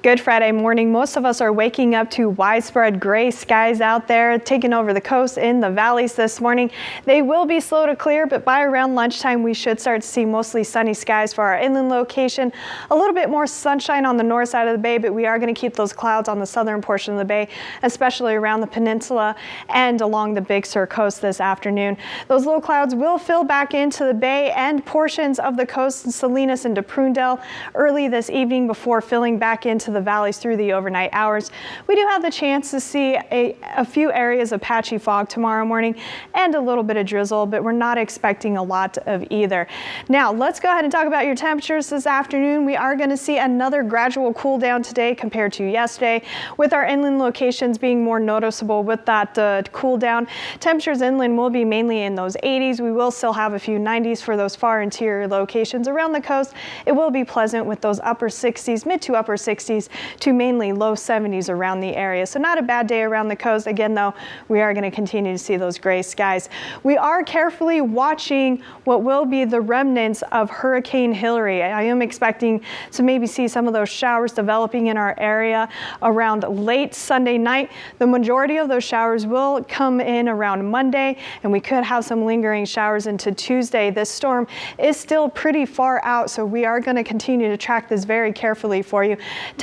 Good Friday morning. Most of us are waking up to widespread gray skies out there, taking over the coast in the valleys this morning. They will be slow to clear, but by around lunchtime, we should start to see mostly sunny skies for our inland location. A little bit more sunshine on the north side of the bay, but we are going to keep those clouds on the southern portion of the bay, especially around the peninsula and along the Big Sur coast this afternoon. Those low clouds will fill back into the bay and portions of the coast in Salinas and Prunedale early this evening before filling back into the valleys through the overnight hours. We do have the chance to see a few areas of patchy fog tomorrow morning and a little bit of drizzle, but we're not expecting a lot of either. Now let's go ahead and talk about your temperatures this afternoon. We are going to see another gradual cool down today compared to yesterday, with our inland locations being more noticeable with that cool down. Temperatures inland will be mainly in those 80s. We will still have a few 90s for those far interior locations. Around the coast, it will be pleasant with those upper 60s, mid to upper 60s to mainly low 70s around the area. So not a bad day around the coast. Again, though, we are going to continue to see those gray skies. We are carefully watching what will be the remnants of Hurricane Hilary. I am expecting to maybe see some of those showers developing in our area around late Sunday night. The majority of those showers will come in around Monday, and we could have some lingering showers into Tuesday. This storm is still pretty far out, so we are going to continue to track this very carefully for you.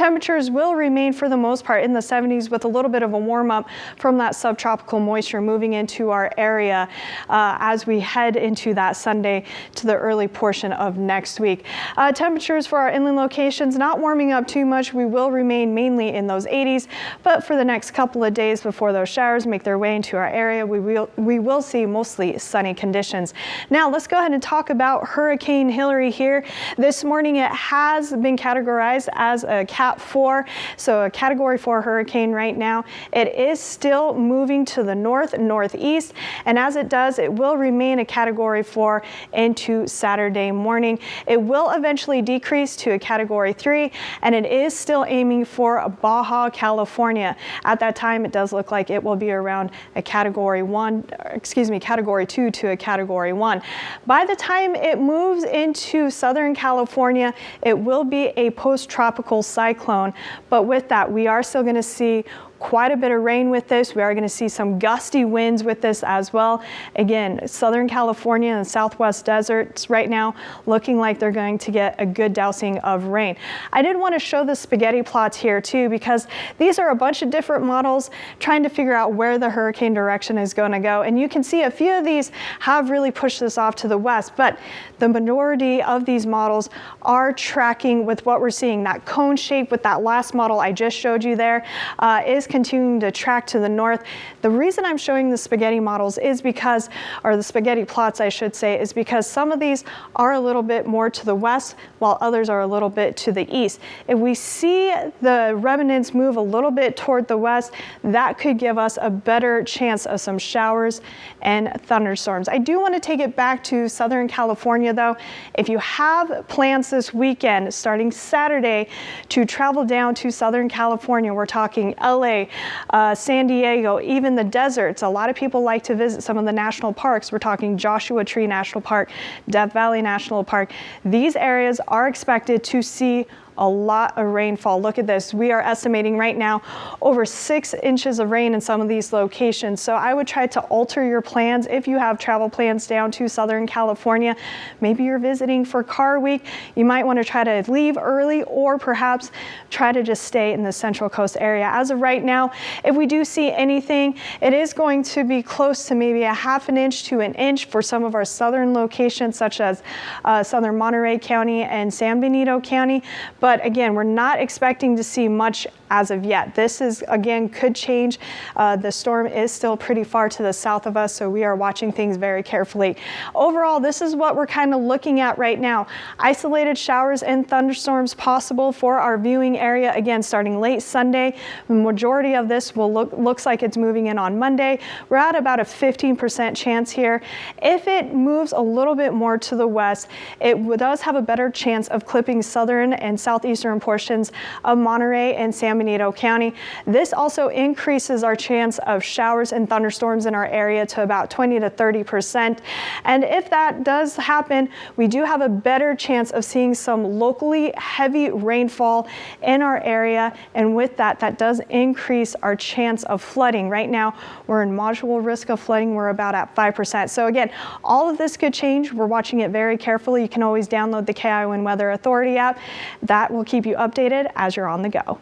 Temperatures will remain for the most part in the 70s with a little bit of a warm up from that subtropical moisture moving into our area as we head into that Sunday to the early portion of next week. Temperatures for our inland locations not warming up too much. We will remain mainly in those 80s, but for the next couple of days before those showers make their way into our area, we will see mostly sunny conditions. Now let's go ahead and talk about Hurricane Hilary here. This morning it has been categorized as a Cat 4, so a Category 4 hurricane right now. It is still moving to the northeast, and as it does, it will remain a Category 4 into Saturday morning. It will eventually decrease to a Category 3, and it is still aiming for Baja California. At that time, it does look like it will be around a Category 2 to a Category 1. By the time it moves into Southern California, it will be a post-tropical cyclone, but with that, we are still going to see quite a bit of rain with this. We are going to see some gusty winds with this as well. Again, Southern California and Southwest deserts right now looking like they're going to get a good dousing of rain. I did want to show the spaghetti plots here too, because these are a bunch of different models trying to figure out where the hurricane direction is going to go. And you can see a few of these have really pushed this off to the west, but the majority of these models are tracking with what we're seeing. That cone shape with that last model I just showed you there is continuing to track to the north. The reason I'm showing the spaghetti models is because, or the spaghetti plots I should say, is because some of these are a little bit more to the west while others are a little bit to the east. If we see the remnants move a little bit toward the west, that could give us a better chance of some showers and thunderstorms. I do want to take it back to Southern California though. If you have plans this weekend starting Saturday to travel down to Southern California, we're talking LA, San Diego, even the deserts. A lot of people like to visit some of the national parks. We're talking Joshua Tree National Park, Death Valley National Park. These areas are expected to see a lot of rainfall. Look at this. We are estimating right now over 6 inches of rain in some of these locations. So I would try to alter your plans if you have travel plans down to Southern California. Maybe you're visiting for Car Week. You might want to try to leave early or perhaps try to just stay in the Central Coast area. As of right now, if we do see anything, it is going to be close to maybe a ½ an inch to an inch for some of our southern locations, such as southern Monterey County and San Benito County. But again, we're not expecting to see much as of yet. This is, again, could change. The storm is still pretty far to the south of us, so we are watching things very carefully. Overall, this is what we're kind of looking at right now. Isolated showers and thunderstorms possible for our viewing area, again, starting late Sunday. The majority of this will looks like it's moving in on Monday. We're at about a 15% chance here. If it moves a little bit more to the west, it does have a better chance of clipping southern and south southeastern portions of Monterey and San Benito County. This also increases our chance of showers and thunderstorms in our area to about 20 to 30%. And if that does happen, we do have a better chance of seeing some locally heavy rainfall in our area. And with that, that does increase our chance of flooding. Right now, we're in moderate risk of flooding. We're about at 5%. So again, all of this could change. We're watching it very carefully. You can always download the KION Weather Authority app. That will keep you updated as you're on the go.